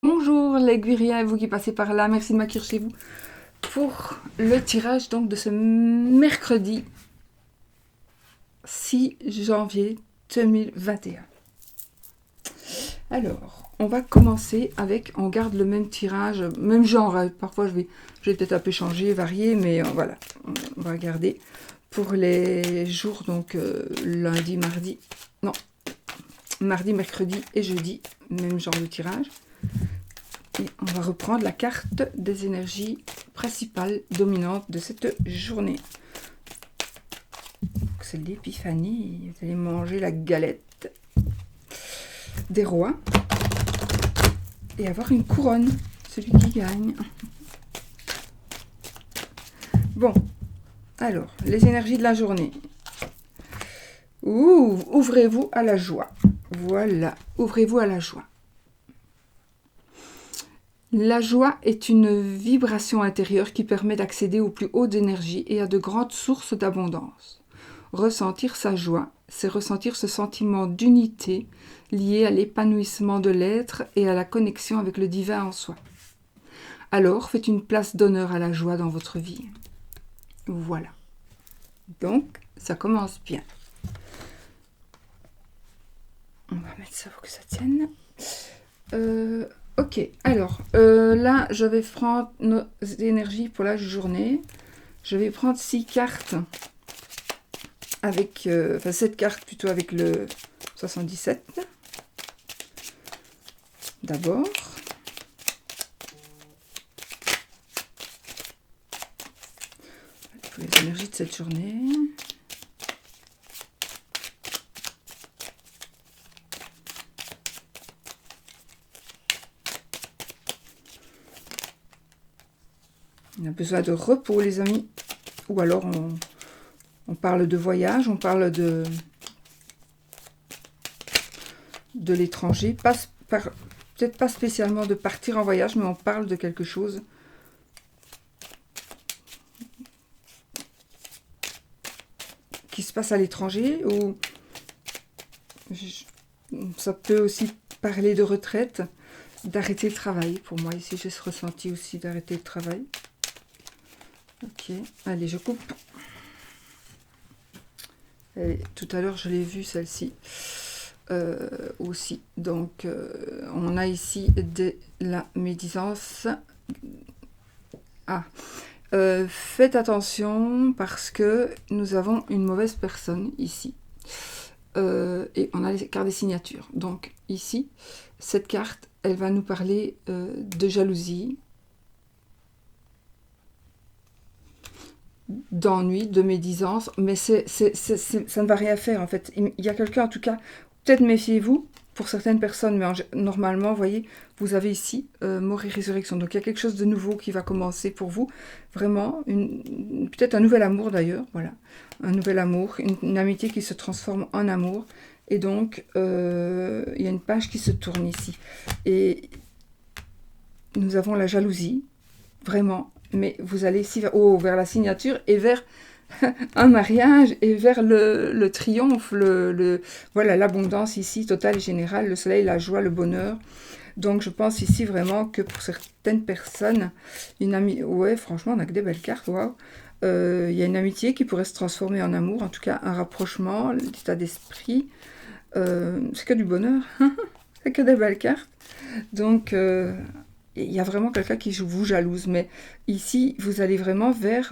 Bonjour les Guiriens et vous qui passez par là, merci de m'accueillir chez vous pour le tirage donc de ce mercredi 6 janvier 2021. Alors, on va commencer avec, on garde le même tirage, même genre, parfois je vais peut-être un peu changer, varier, mais voilà, on va garder pour les jours, donc lundi, mardi, non, mardi, mercredi et jeudi, même genre de tirage. Et on va reprendre la carte des énergies principales dominantes de cette journée. C'est l'épiphanie, vous allez manger la galette des rois et avoir une couronne, celui qui gagne. Bon, alors, les énergies de la journée. Ouvrez-vous à la joie. Voilà, ouvrez-vous à la joie. La joie est une vibration intérieure qui permet d'accéder aux plus hautes énergies et à de grandes sources d'abondance. Ressentir sa joie, c'est ressentir ce sentiment d'unité lié à l'épanouissement de l'être et à la connexion avec le divin en soi. Alors, faites une place d'honneur à la joie dans votre vie. Voilà. Donc, ça commence bien. On va mettre ça pour que ça tienne. Ok, alors, là, je vais prendre nos énergies pour la journée. Je vais prendre 6 cartes avec, 7 cartes plutôt avec le 77. D'abord. Pour les énergies de cette journée. On a besoin de repos, les amis. Ou alors, on parle de voyage, on parle de l'étranger. Peut-être pas spécialement de partir en voyage, mais on parle de quelque chose qui se passe à l'étranger. Ou ça peut aussi parler de retraite, d'arrêter le travail. Pour moi, ici, j'ai ce ressenti aussi d'arrêter le travail. Ok, allez, je coupe. Et tout à l'heure, je l'ai vue, celle-ci. Aussi. Donc, on a ici de la médisance. Faites attention parce que nous avons une mauvaise personne ici. Et on a les cartes des signatures. Donc, ici, cette carte, elle va nous parler de jalousie, d'ennui, de médisance, mais ça ne va rien faire en fait. Il y a quelqu'un, en tout cas, peut-être méfiez-vous pour certaines personnes, mais normalement, vous voyez, vous avez ici mort et résurrection. Donc il y a quelque chose de nouveau qui va commencer pour vous, vraiment, peut-être un nouvel amour d'ailleurs, voilà, un nouvel amour, une amitié qui se transforme en amour, et donc il y a une page qui se tourne ici. Et nous avons la jalousie, vraiment. Mais vous allez ici vers la signature et vers un mariage et vers le triomphe, voilà, l'abondance ici, totale et générale, le soleil, la joie, le bonheur. Donc je pense ici vraiment que pour certaines personnes, une amie, ouais, franchement, on a que des belles cartes, waouh. Il y a une amitié qui pourrait se transformer en amour, en tout cas un rapprochement, l'état d'esprit. C'est que du bonheur, c'est que des belles cartes. Donc il y a vraiment quelqu'un qui vous jalouse, mais ici, vous allez vraiment vers...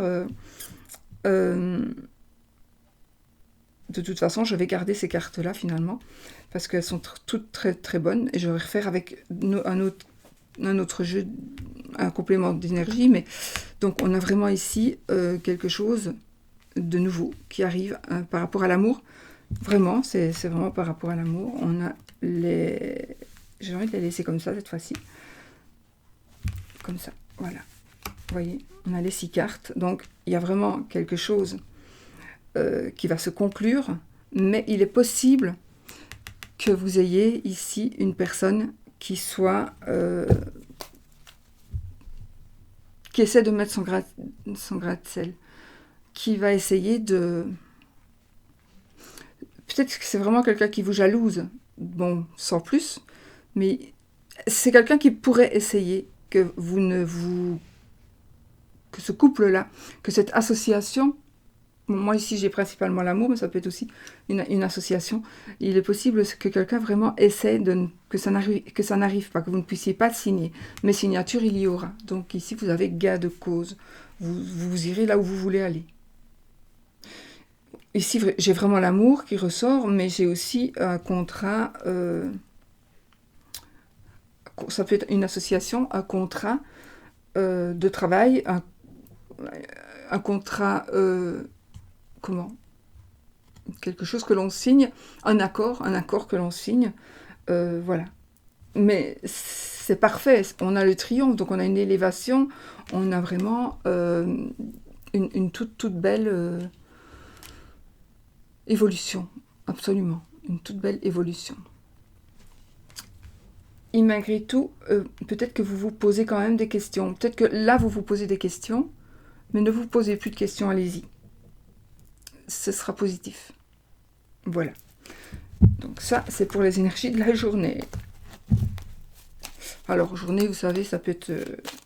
de toute façon, je vais garder ces cartes-là, finalement, parce qu'elles sont toutes très, très bonnes, et je vais refaire avec un autre jeu, un complément d'énergie, mais donc on a vraiment ici quelque chose de nouveau qui arrive par rapport à l'amour. Vraiment, c'est vraiment par rapport à l'amour. On a les... J'ai envie de les laisser comme ça, cette fois-ci. Comme ça, voilà. Vous voyez, on a les 6 cartes. Donc, il y a vraiment quelque chose qui va se conclure. Mais il est possible que vous ayez ici une personne qui soit... qui essaie de mettre son grain de sel. Qui va essayer de... Peut-être que c'est vraiment quelqu'un qui vous jalouse. Bon, sans plus. Mais c'est quelqu'un qui pourrait essayer que vous ne vous... que ce couple-là, que cette association... Moi, ici, j'ai principalement l'amour, mais ça peut être aussi une association. Il est possible que quelqu'un vraiment essaie que ça n'arrive pas, que vous ne puissiez pas signer. Mais signature, il y aura. Donc ici, vous avez gain de cause. Vous irez là où vous voulez aller. Ici, j'ai vraiment l'amour qui ressort, mais j'ai aussi un contrat... ça peut être une association, un contrat de travail, un contrat... comment, quelque chose que l'on signe, un accord que l'on signe, voilà. Mais c'est parfait, on a le triomphe, donc on a une élévation, on a vraiment une toute belle évolution, absolument, une toute belle évolution. Et malgré tout, peut-être que vous vous posez quand même des questions, peut-être que là vous vous posez des questions, mais ne vous posez plus de questions, allez-y. Ce sera positif. Voilà. Donc ça, c'est pour les énergies de la journée. Alors, journée, vous savez, ça peut être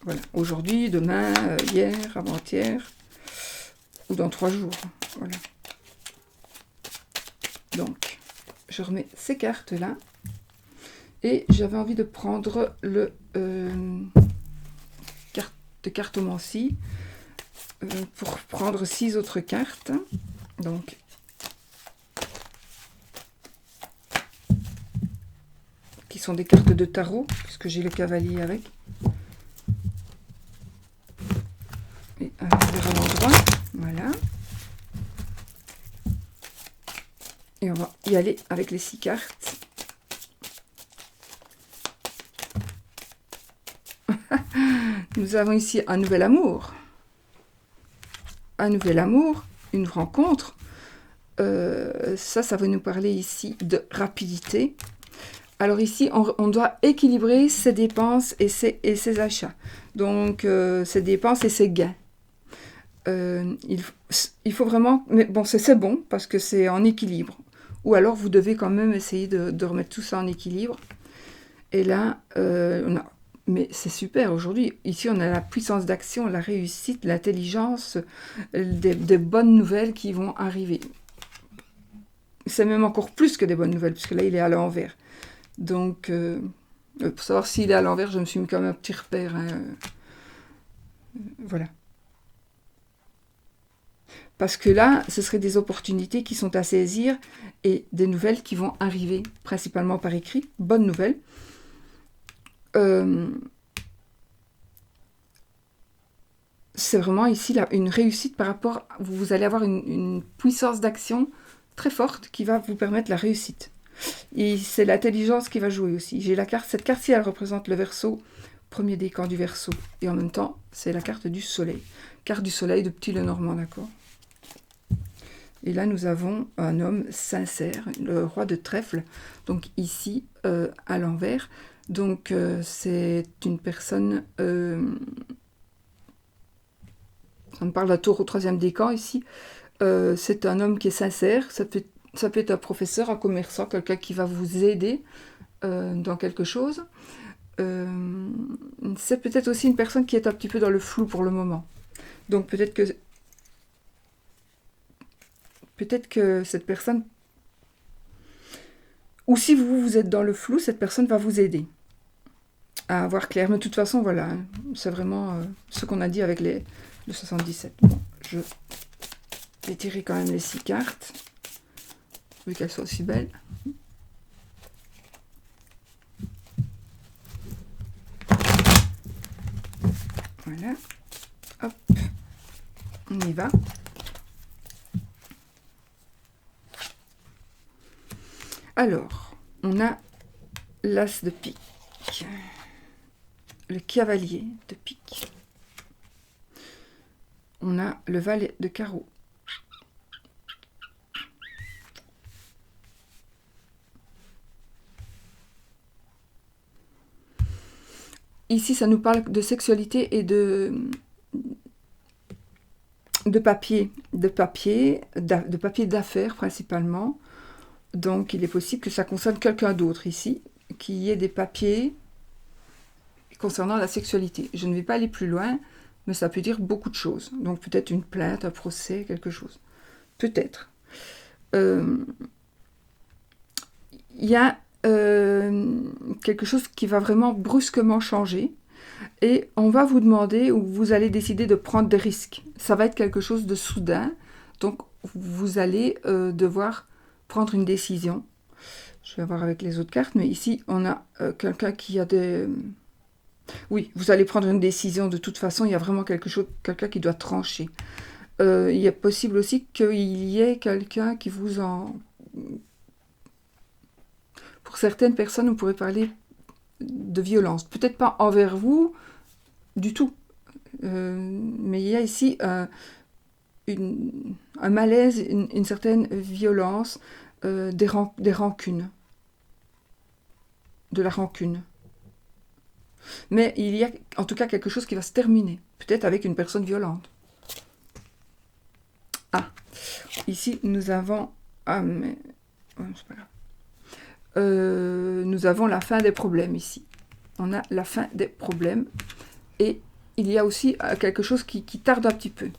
voilà, aujourd'hui, demain, hier, avant-hier, ou dans 3 jours. Voilà. Donc, je remets ces cartes-là. Et j'avais envie de prendre le cartomancie pour prendre 6 autres cartes. Donc, qui sont des cartes de tarot, puisque j'ai le cavalier avec. Et à l'endroit, voilà. Et on va y aller avec les 6 cartes. Nous avons ici un nouvel amour. Un nouvel amour, une rencontre. Ça va nous parler ici de rapidité. Alors ici, on doit équilibrer ses dépenses et ses achats. Donc, ses dépenses et ses gains. Il faut vraiment... Mais bon, c'est bon, parce que c'est en équilibre. Ou alors, vous devez quand même essayer de remettre tout ça en équilibre. Et là, mais c'est super aujourd'hui. Ici, on a la puissance d'action, la réussite, l'intelligence, des bonnes nouvelles qui vont arriver. C'est même encore plus que des bonnes nouvelles, puisque là, il est à l'envers. Donc, pour savoir s'il est à l'envers, je me suis mis quand même un petit repère. Hein. Voilà. Parce que là, ce seraient des opportunités qui sont à saisir et des nouvelles qui vont arriver, principalement par écrit. Bonnes nouvelles. C'est vraiment ici là, une réussite par rapport... Vous allez avoir une puissance d'action très forte qui va vous permettre la réussite. Et c'est l'intelligence qui va jouer aussi. J'ai la carte, cette carte-ci, elle représente le Verseau, premier décan du Verseau. Et en même temps, c'est la carte du soleil. Carte du soleil de Petit Lenormand, d'accord. Et là, nous avons un homme sincère, le roi de trèfle. Donc ici, à l'envers. Donc c'est une personne... on me parle d'un taureau 3e décan ici. C'est un homme qui est sincère. Ça peut être un professeur, un commerçant, quelqu'un qui va vous aider dans quelque chose. C'est peut-être aussi une personne qui est un petit peu dans le flou pour le moment. Donc peut-être que cette personne... Ou si vous êtes dans le flou, cette personne va vous aider à avoir clair. Mais de toute façon, voilà, hein, c'est vraiment ce qu'on a dit avec le 77. Bon, je vais tirer quand même les 6 cartes, vu qu'elles sont aussi belles. Voilà. Hop. On y va. Alors, on a l'as de pique, le cavalier de pique, on a le valet de carreau, ici ça nous parle de sexualité et de papier d'affaires principalement. Donc il est possible que ça concerne quelqu'un d'autre ici, qui ait des papiers concernant la sexualité. Je ne vais pas aller plus loin, mais ça peut dire beaucoup de choses. Donc peut-être une plainte, un procès, quelque chose. Peut-être. Il y a quelque chose qui va vraiment brusquement changer. Et on va vous demander, ou vous allez décider de prendre des risques. Ça va être quelque chose de soudain. Donc vous allez devoir prendre une décision. Je vais voir avec les autres cartes, mais ici on a quelqu'un qui a des... Oui, vous allez prendre une décision de toute façon, il y a vraiment quelqu'un qui doit trancher. Il est possible aussi qu'il y ait quelqu'un qui vous en... Pour certaines personnes, on pourrait parler de violence. Peut-être pas envers vous du tout, mais il y a ici un malaise, une certaine violence, des rancunes, de la rancune. Mais il y a en tout cas quelque chose qui va se terminer, peut-être avec une personne violente. Ah, ici nous avons... Ah, mais... c'est pas grave. Nous avons la fin des problèmes ici. On a la fin des problèmes. Et il y a aussi quelque chose qui tarde un petit peu.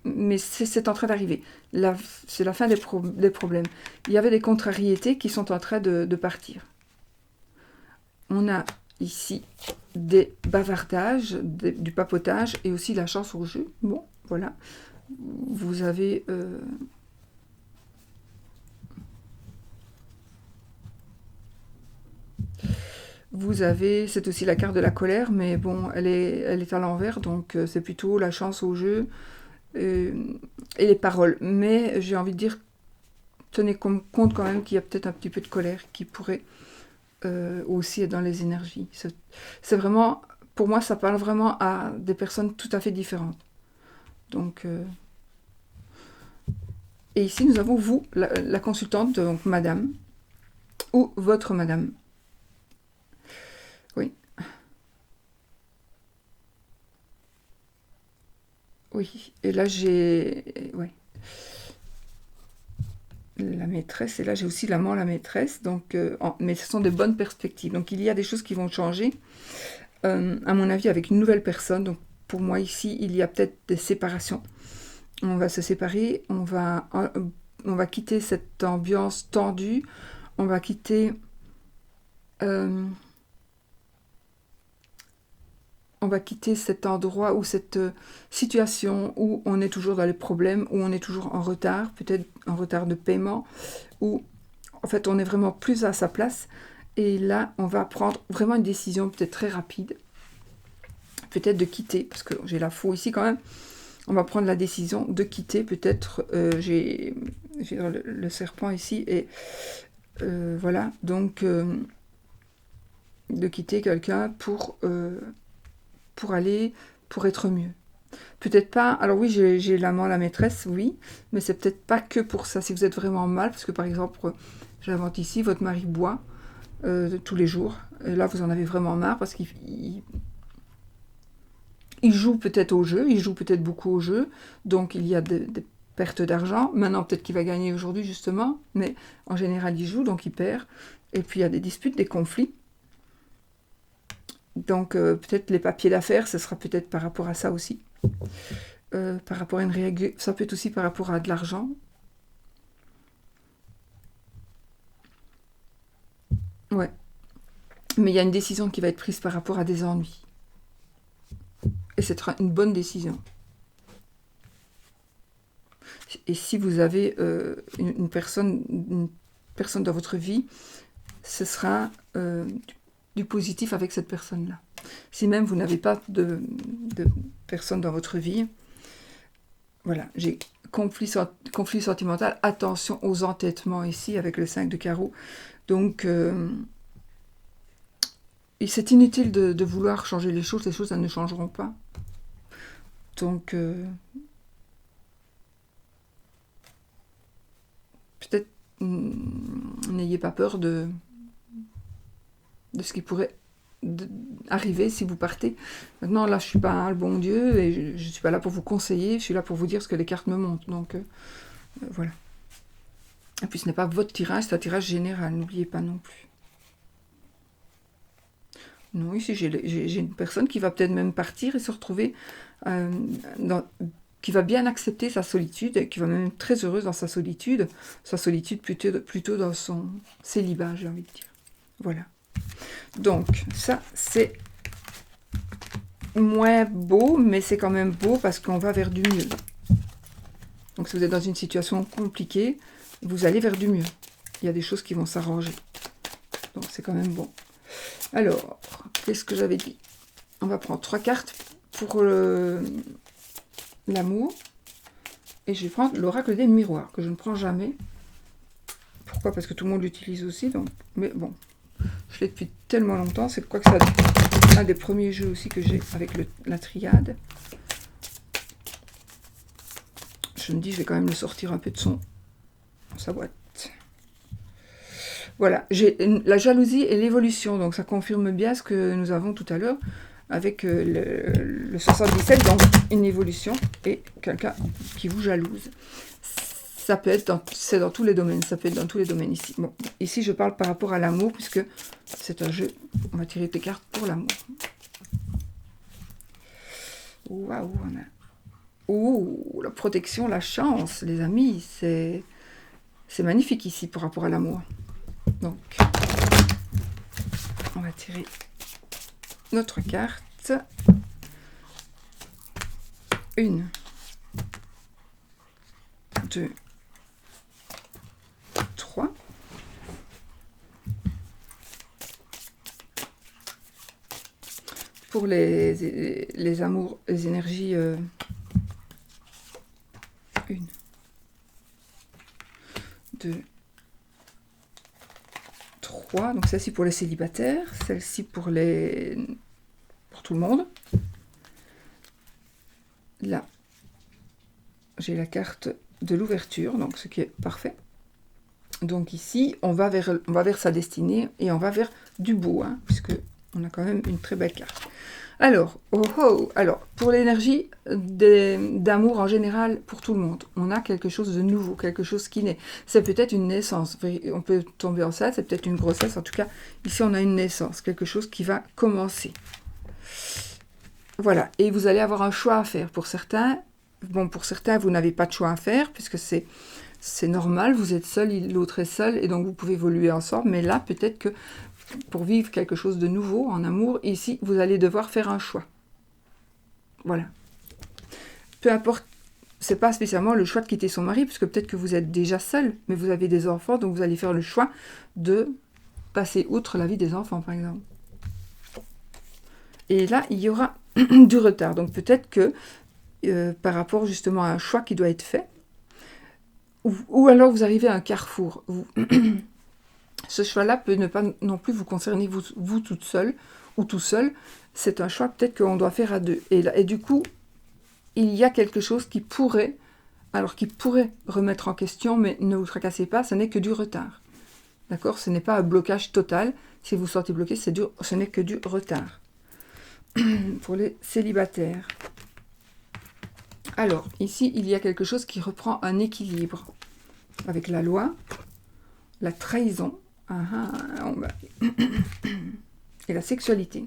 Mais c'est en train d'arriver. C'est la fin des problèmes. Il y avait des contrariétés qui sont en train de partir. On a ici des bavardages, du papotage et aussi la chance au jeu. Bon, voilà. Vous avez... c'est aussi la carte de la colère, mais bon, elle est à l'envers, donc c'est plutôt la chance au jeu et les paroles. Mais j'ai envie de dire, tenez compte quand même qu'il y a peut-être un petit peu de colère qui pourrait aussi être dans les énergies. C'est vraiment, pour moi, ça parle vraiment à des personnes tout à fait différentes. Donc, et ici, nous avons vous, la consultante, donc madame, ou votre madame. Oui. Oui, et là j'ai... Ouais. La maîtresse, et là j'ai aussi l'amant, la maîtresse, donc, mais ce sont de bonnes perspectives. Donc il y a des choses qui vont changer, à mon avis, avec une nouvelle personne. Donc pour moi ici, il y a peut-être des séparations. On va se séparer, on va quitter cette ambiance tendue, on va quitter... on va quitter cet endroit ou cette situation où on est toujours dans les problèmes, où on est toujours en retard, peut-être en retard de paiement, où en fait on est vraiment plus à sa place. Et là, on va prendre vraiment une décision peut-être très rapide, peut-être de quitter, parce que j'ai la faux ici quand même. On va prendre la décision de quitter, peut-être, j'ai le serpent ici, et voilà, donc de quitter quelqu'un pour être mieux. Peut-être pas, alors oui, j'ai l'amant, la maîtresse, oui, mais c'est peut-être pas que pour ça, si vous êtes vraiment mal, parce que par exemple, j'invente ici, votre mari boit tous les jours, et là vous en avez vraiment marre, parce qu'il joue peut-être au jeu, il joue peut-être beaucoup au jeu, donc il y a des pertes d'argent, maintenant peut-être qu'il va gagner aujourd'hui justement, mais en général il joue, donc il perd, et puis il y a des disputes, des conflits. Donc peut-être les papiers d'affaires, ce sera peut-être par rapport à ça aussi. Par rapport à une règle, ça peut être aussi par rapport à de l'argent. Ouais. Mais il y a une décision qui va être prise par rapport à des ennuis. Et c'est une bonne décision. Et si vous avez une personne dans votre vie, ce sera du positif avec cette personne-là. Si même vous n'avez pas de personne dans votre vie, voilà, j'ai conflit sentimental, attention aux entêtements ici avec le 5 de carreau. Donc, c'est inutile de vouloir changer les choses elles ne changeront pas. Donc, peut-être n'ayez pas peur de ce qui pourrait arriver si vous partez. Maintenant, là, je suis pas le bon Dieu et je suis pas là pour vous conseiller, je suis là pour vous dire ce que les cartes me montrent. Donc, voilà. Et puis, ce n'est pas votre tirage, c'est un tirage général, n'oubliez pas non plus. Non, ici, j'ai une personne qui va peut-être même partir et se retrouver qui va bien accepter sa solitude, et qui va même être très heureuse dans sa solitude plutôt dans son célibat, j'ai envie de dire. Voilà. Donc, ça, c'est moins beau, mais c'est quand même beau parce qu'on va vers du mieux. Donc, si vous êtes dans une situation compliquée, vous allez vers du mieux. Il y a des choses qui vont s'arranger. Donc, c'est quand même bon. Alors, qu'est-ce que j'avais dit? On va prendre 3 cartes pour l'amour. Et je vais prendre l'oracle des miroirs, que je ne prends jamais. Pourquoi? Parce que tout le monde l'utilise aussi. Donc... Mais bon, je l'ai depuis tellement longtemps. C'est quoi que ça... un des premiers jeux aussi que j'ai avec la triade. Je me dis, je vais quand même le sortir un peu de sa boîte. Voilà, j'ai la jalousie et l'évolution, donc ça confirme bien ce que nous avons tout à l'heure avec le 77, donc une évolution et quelqu'un qui vous jalouse. Ça peut être c'est dans tous les domaines, ça peut être dans tous les domaines ici. Bon, ici je parle par rapport à l'amour, puisque c'est un jeu, on va tirer des cartes pour l'amour. Waouh, on a... Ouh, la protection, la chance, les amis, c'est magnifique ici par rapport à l'amour. Donc, on va tirer notre carte. 1, 2, 3. Pour les amours, les énergies... 1, 2, 3. Donc celle-ci pour les célibataires, celle-ci pour tout le monde. Là, j'ai la carte de l'ouverture, donc ce qui est parfait. Donc ici, on va vers sa destinée et on va vers du beau, hein, puisque on a quand même une très belle carte. Alors, alors pour l'énergie d'amour en général, pour tout le monde, on a quelque chose de nouveau, quelque chose qui naît. C'est peut-être une naissance, on peut tomber enceinte, c'est peut-être une grossesse, en tout cas, ici on a une naissance, quelque chose qui va commencer. Voilà, et vous allez avoir un choix à faire. Pour certains, vous n'avez pas de choix à faire, puisque c'est normal, vous êtes seul, l'autre est seul, et donc vous pouvez évoluer ensemble, mais là, peut-être que pour vivre quelque chose de nouveau en amour, ici, vous allez devoir faire un choix. Voilà. Peu importe, c'est pas spécialement le choix de quitter son mari, puisque peut-être que vous êtes déjà seul, mais vous avez des enfants, donc vous allez faire le choix de passer outre la vie des enfants, par exemple. Et là, il y aura du retard. Donc peut-être que par rapport justement à un choix qui doit être fait, ou alors vous arrivez à un carrefour. Ce choix-là peut ne pas non plus vous concerner vous toute seule ou tout seul. C'est un choix peut-être qu'on doit faire à deux. Et du coup, il y a quelque chose qui pourrait remettre en question, mais ne vous tracassez pas, ce n'est que du retard. D'accord? Ce n'est pas un blocage total. Si vous sortez bloqué, ce n'est que du retard. Pour les célibataires. Alors, ici, il y a quelque chose qui reprend un équilibre avec la loi, la trahison, et la sexualité.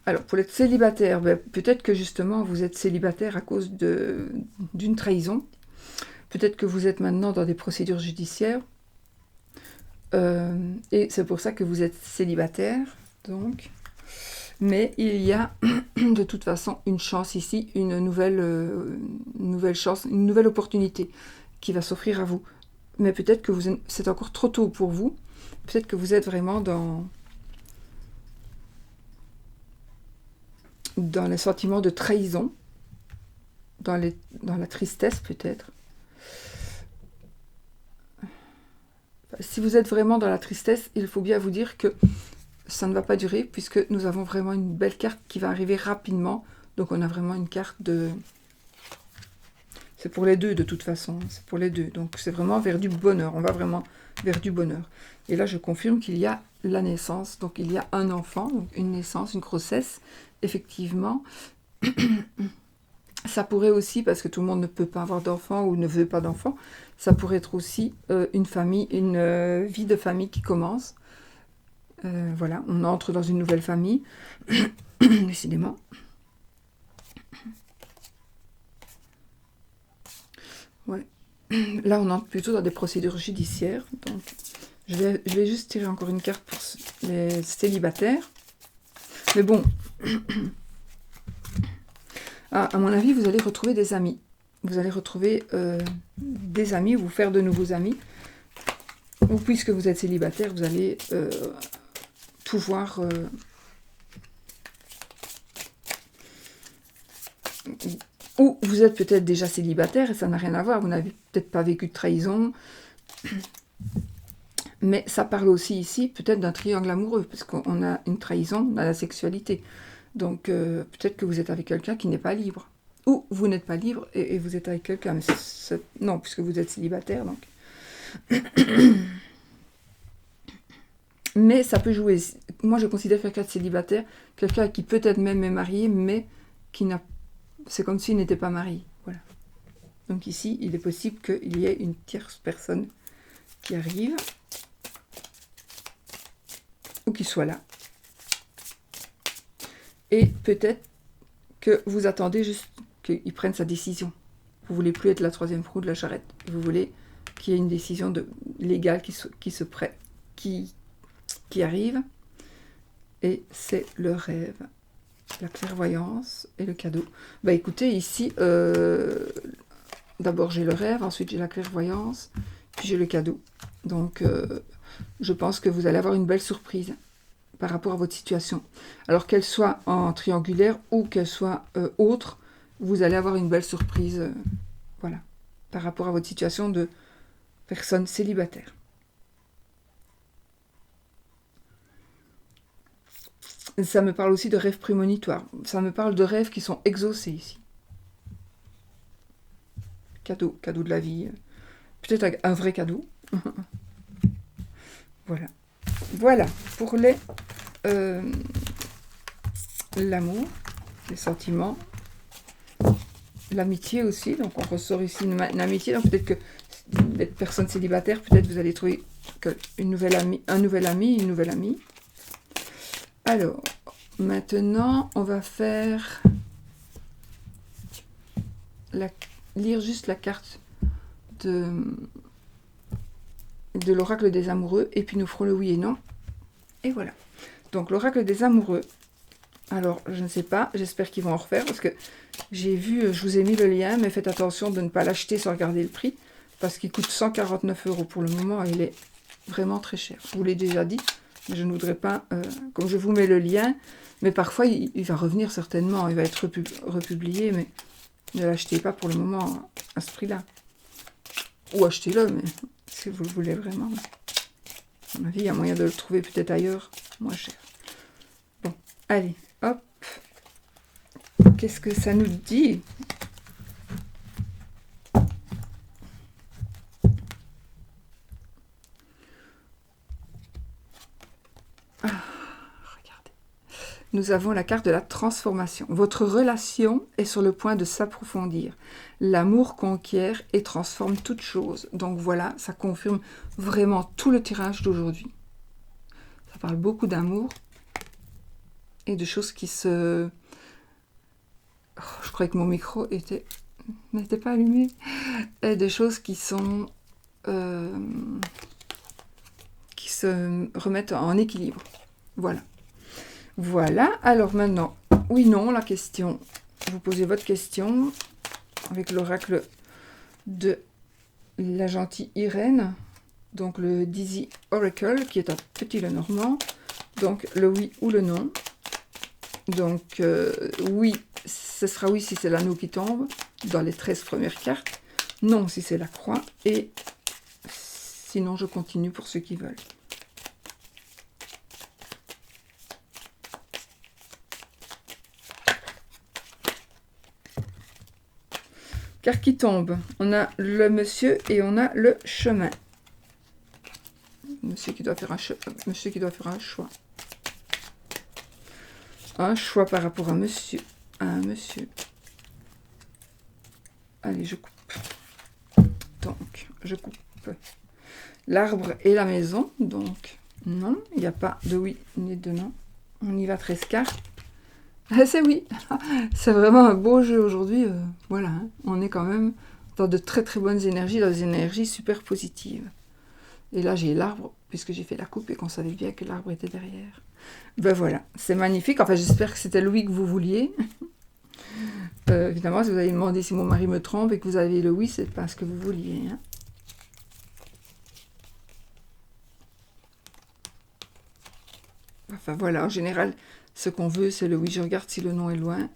Alors, pour les célibataires, peut-être que justement, vous êtes célibataire à cause d'une trahison. Peut-être que vous êtes maintenant dans des procédures judiciaires. Et c'est pour ça que vous êtes célibataire, donc... Mais il y a de toute façon une chance ici, une nouvelle chance, une nouvelle opportunité qui va s'offrir à vous. Mais peut-être que c'est encore trop tôt pour vous. Peut-être que vous êtes vraiment dans les sentiments de trahison, dans la tristesse peut-être. Si vous êtes vraiment dans la tristesse, il faut bien vous dire que ça ne va pas durer, puisque nous avons vraiment une belle carte qui va arriver rapidement. Donc on a vraiment une carte de... C'est pour les deux de toute façon, c'est pour les deux. Donc c'est vraiment vers du bonheur, on va vraiment vers du bonheur. Et là je confirme qu'il y a la naissance, donc il y a un enfant, donc une naissance, une grossesse, effectivement. Ça pourrait aussi, parce que tout le monde ne peut pas avoir d'enfant ou ne veut pas d'enfant, ça pourrait être aussi une famille, une vie de famille qui commence. Voilà, on entre dans une nouvelle famille, décidément. Ouais. Là, on entre plutôt dans des procédures judiciaires. Donc, je vais juste tirer encore une carte pour les célibataires. Mais bon, à mon avis, vous allez retrouver des amis. Vous allez retrouver des amis, vous faire de nouveaux amis. Ou puisque vous êtes célibataire, vous allez pouvoir... ou vous êtes peut-être déjà célibataire et ça n'a rien à voir. Vous n'avez peut-être pas vécu de trahison. Mais ça parle aussi ici peut-être d'un triangle amoureux, parce qu'on a une trahison, on a la sexualité. Donc peut-être que vous êtes avec quelqu'un qui n'est pas libre. Ou vous n'êtes pas libre et vous êtes avec quelqu'un. Mais non, puisque vous êtes célibataire, donc. Mais ça peut jouer. Moi, je considère quelqu'un de célibataire, quelqu'un qui peut-être même est marié, mais qui n'a... C'est comme s'il n'était pas marié. Voilà. Donc ici, il est possible qu'il y ait une tierce personne qui arrive, ou qui soit là. Et peut-être que vous attendez juste qu'il prenne sa décision. Vous ne voulez plus être la troisième roue de la charrette. Vous voulez qu'il y ait une décision légale qui arrive. Et c'est le rêve, la clairvoyance et le cadeau. Bah écoutez, ici, d'abord j'ai le rêve, ensuite j'ai la clairvoyance, puis j'ai le cadeau. Donc, je pense que vous allez avoir une belle surprise par rapport à votre situation. Alors qu'elle soit en triangulaire ou qu'elle soit autre, vous allez avoir une belle surprise, voilà, par rapport à votre situation de personne célibataire. Ça me parle aussi de rêves prémonitoires. Ça me parle de rêves qui sont exaucés ici. Cadeau de la vie. Peut-être un vrai cadeau. Voilà. Voilà pour l'amour, les sentiments, l'amitié aussi. Donc on ressort ici une amitié. Donc peut-être que les personnes célibataires, peut-être vous allez trouver un nouvel ami, une nouvelle amie. Alors, maintenant, on va faire lire juste la carte de l'oracle des amoureux, et puis nous ferons le oui et non. Et voilà. Donc, l'oracle des amoureux. Alors, je ne sais pas, j'espère qu'ils vont en refaire, parce que j'ai vu, je vous ai mis le lien, mais faites attention de ne pas l'acheter sans regarder le prix, parce qu'il coûte 149 € pour le moment, et il est vraiment très cher. Je vous l'ai déjà dit. Je ne voudrais pas, comme je vous mets le lien, mais parfois il va revenir certainement, il va être republié, mais ne l'achetez pas pour le moment à ce prix-là. Ou achetez-le, mais si vous le voulez vraiment. À mon avis, il y a moyen de le trouver peut-être ailleurs, moins cher. Bon, allez, hop. Qu'est-ce que ça nous dit ? Nous avons la carte de la transformation. Votre relation est sur le point de s'approfondir. L'amour conquiert et transforme toute chose. Donc voilà, ça confirme vraiment tout le tirage d'aujourd'hui. Ça parle beaucoup d'amour et de choses qui se... Oh, je croyais que mon micro n'était pas allumé. Et de choses qui sont... qui se remettent en équilibre. Voilà. Voilà, alors maintenant, oui, non, la question. Vous posez votre question avec l'oracle de la gentille Irène, donc le Dizzy Oracle, qui est un petit Lenormand, donc le oui ou le non. Donc, oui, ce sera oui si c'est l'anneau qui tombe, dans les 13 premières cartes, non si c'est la croix, et sinon je continue pour ceux qui veulent. Car qui tombe, on a le monsieur et on a le chemin. Monsieur qui doit faire un choix. Un choix par rapport à monsieur. Allez, je coupe. Donc, je coupe l'arbre et la maison. Donc, Non, il n'y a pas de oui ni de non. On y va 13 cartes. Ah, c'est oui. C'est vraiment un beau jeu aujourd'hui. Voilà, hein. On est quand même dans de très très bonnes énergies, dans des énergies super positives. Et là, j'ai l'arbre, puisque j'ai fait la coupe et qu'on savait bien que l'arbre était derrière. Ben voilà, c'est magnifique. Enfin, j'espère que c'était le oui que vous vouliez. Évidemment, si vous avez demandé si mon mari me trompe et que vous avez le oui, c'est pas ce que vous vouliez. Hein. Enfin voilà, en général, ce qu'on veut, c'est le oui. Je regarde si le non est loin.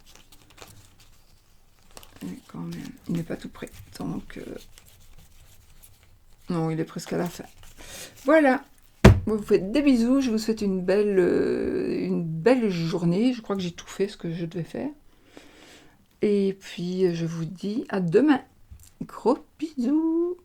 Et quand même, il n'est pas tout près. Donc, non, il est presque à la fin. Voilà. Vous faites des bisous. Je vous souhaite une belle journée. Je crois que j'ai tout fait ce que je devais faire. Et puis, je vous dis à demain. Gros bisous.